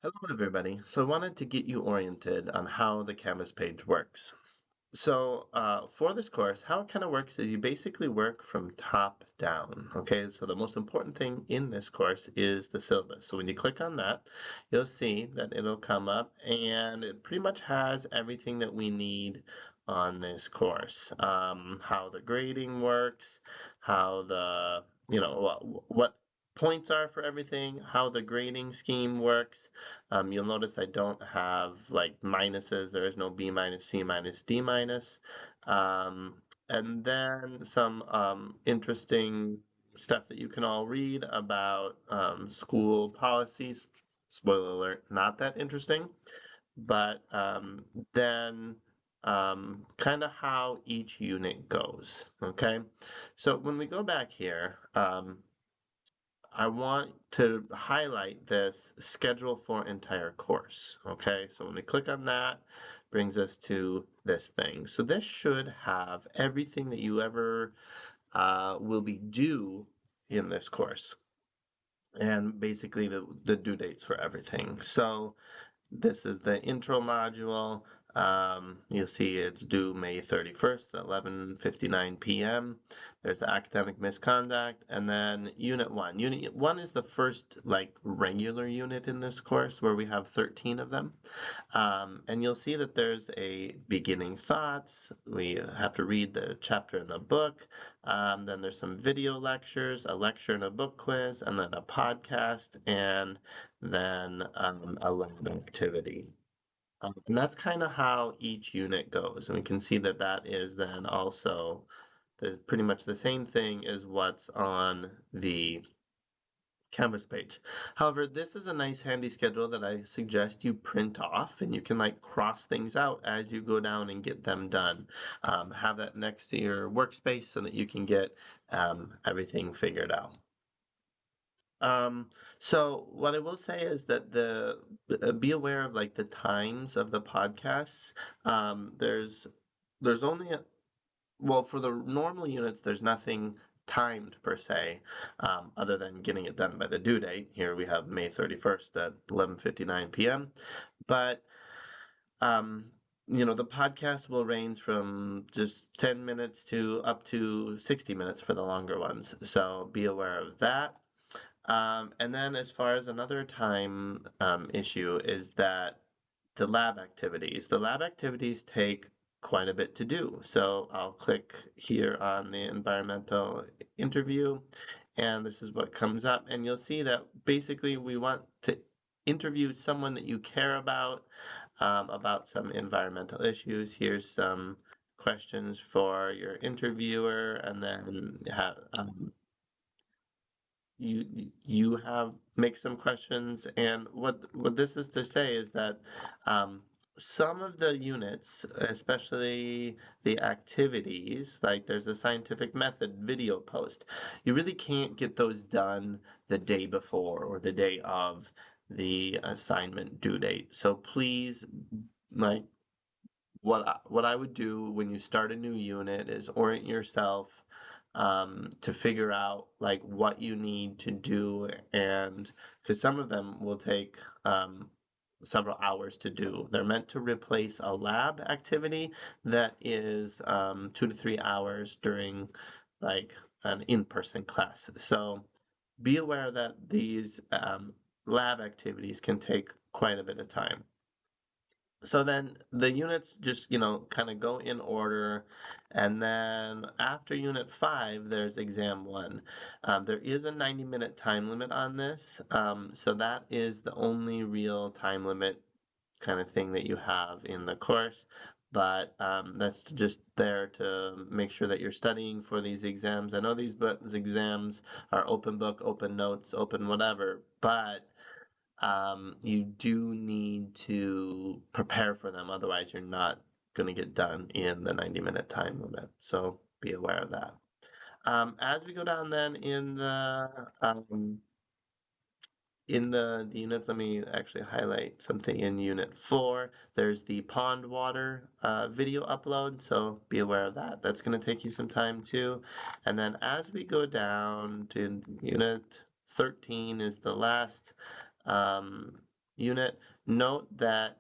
Hello, everybody. So I wanted to get you oriented on how the Canvas page works. For this course, how it kind of works is you basically work from top down. Okay, so the most important thing in this course is the syllabus. So when you click on that, you'll see that it'll come up and it pretty much has everything that we need on this course. How the grading works, how what points are for everything, how the grading scheme works. You'll notice I don't have like minuses. There is no B minus, C minus, D minus. And then some interesting stuff that you can all read about school policies. Spoiler alert, not that interesting. But then kind of how each unit goes. Okay. So when we go back here, I want to highlight this schedule for entire course. Okay, so when we click on that, brings us to this thing. So this should have everything that you ever will be due in this course, and basically the due dates for everything. So this is the intro module. You'll see it's due May 31st at 11:59 p.m. There's the academic misconduct, and then Unit 1. Unit 1 is the first like regular unit in this course where we have 13 of them. And you'll see that there's a beginning thoughts. We have to read the chapter in the book. Then there's some video lectures, a lecture and a book quiz, and then a podcast, and then a lab activity. And that's kind of how each unit goes. And we can see that that is then also there's pretty much the same thing as what's on the Canvas page. However, this is a nice handy schedule that I suggest you print off and you can like cross things out as you go down and get them done. Have that next to your workspace so that you can get everything figured out. So what I will say is that be aware of like the times of the podcasts. There's only well, for the normal units, there's nothing timed per se, other than getting it done by the due date. Here we have May 31st at 11:59 p.m. But um, the podcast will range from just 10 minutes to up to 60 minutes for the longer ones. So be aware of that. And then as far as another time issue is that the lab activities take quite a bit to do. So I'll click here on the environmental interview, and this is what comes up. And you'll see that basically we want to interview someone that you care about some environmental issues. Here's some questions for your interviewer, and then you have make some questions, and what this is to say is that um, some of the units, especially the activities, like there's a scientific method video post, you really can't get those done the day before or the day of the assignment due date. So please, like what I would do when you start a new unit is orient yourself to figure out like what you need to do, and because some of them will take several hours to do. They're meant to replace a lab activity that is 2 to 3 hours during like an in-person class. So be aware that these lab activities can take quite a bit of time. So then the units just, kind of go in order. And then after unit 5, there's exam 1. There is a 90-minute time limit on this. So that is the only real time limit kind of thing that you have in the course. But that's just there to make sure that you're studying for these exams. I know these exams are open book, open notes, open whatever, but you do need to prepare for them. Otherwise, you're not going to get done in the 90-minute time limit. So be aware of that. As we go down then in the units, let me actually highlight something in Unit 4. There's the pond water video upload, so be aware of that. That's going to take you some time too. And then as we go down to Unit 13 is the last unit. Note that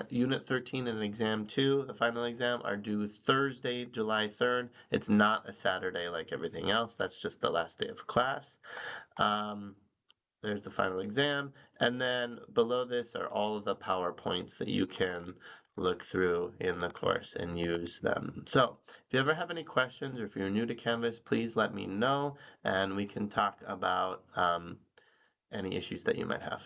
Unit 13 and Exam 2, the final exam, are due Thursday, July 3rd. It's not a Saturday like everything else. That's just the last day of class. Um, there's the final exam. And then below this are all of the PowerPoints that you can look through in the course and use them. So if you ever have any questions or if you're new to Canvas, please let me know and we can talk about any issues that you might have.